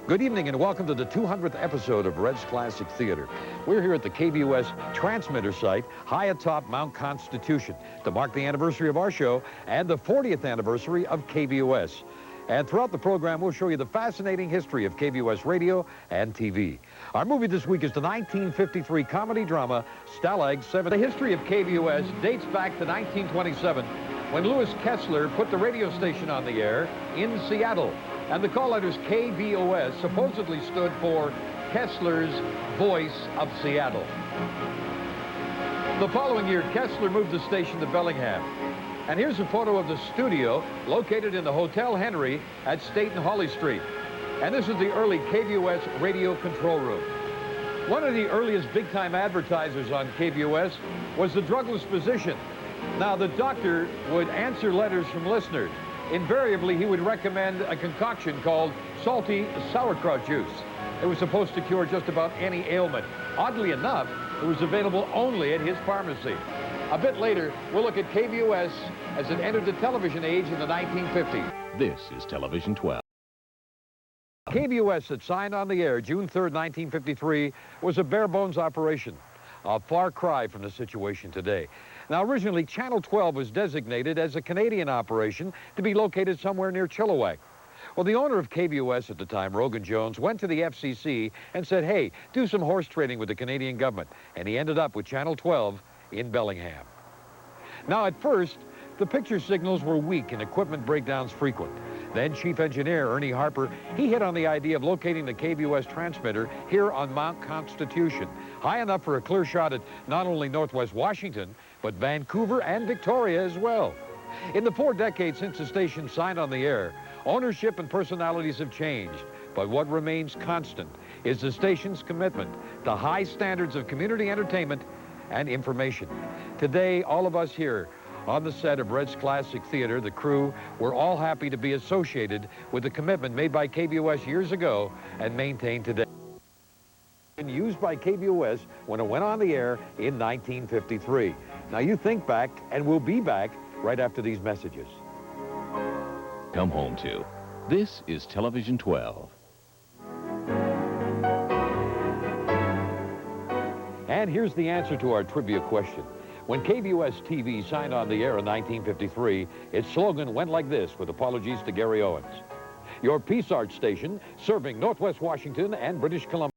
Good evening and welcome to the 200th episode of Red's Classic Theater. We're here at the KVOS transmitter site high atop Mount Constitution to mark the anniversary of our show and the 40th anniversary of KVOS. And throughout the program, we'll show you the fascinating history of KVOS radio and TV. Our movie this week is the 1953 comedy drama Stalag 7. The history of KVOS dates back to 1927 when Louis Kessler put the radio station on the air in Seattle. And the call letters KVOS supposedly stood for Kessler's Voice of Seattle. The following year, Kessler moved the station to Bellingham. And here's a photo of the studio located in the Hotel Henry at State and Holly Street. And this is the early KVOS radio control room. One of the earliest big-time advertisers on KVOS was the drugless physician. Now, the doctor would answer letters from listeners. Invariably, he would recommend a concoction called salty sauerkraut juice. It was supposed to cure just about any ailment. Oddly enough, it was available only at his pharmacy. A bit later, we'll look at KVOS as it entered the television age in the 1950s. This is Television 12. KVOS that signed on the air June 3rd, 1953, was a bare-bones operation, a far cry from the situation today. Now, originally, Channel 12 was designated as a Canadian operation to be located somewhere near Chilliwack. Well, the owner of KVOS at the time, Rogan Jones, went to the FCC and said, hey, do some horse trading with the Canadian government. And he ended up with Channel 12 in Bellingham. Now, at first, the picture signals were weak and equipment breakdowns frequent. Then Chief Engineer Ernie Harper, he hit on the idea of locating the KVOS transmitter here on Mount Constitution, high enough for a clear shot at not only Northwest Washington, but Vancouver and Victoria as well. In the 4 decades since the station signed on the air, ownership and personalities have changed, but what remains constant is the station's commitment to high standards of community entertainment and information. Today, all of us here on the set of Red's Classic Theater, the crew, we're all happy to be associated with the commitment made by KVOS years ago and maintained today. And used by KVOS when it went on the air in 1953. Now you think back, and we'll be back right after these messages. Come home to. This is Television 12. And here's the answer to our trivia question. When KVOS-TV signed on the air in 1953, its slogan went like this, with apologies to Gary Owens. Your Peace Arch station, serving Northwest Washington and British Columbia.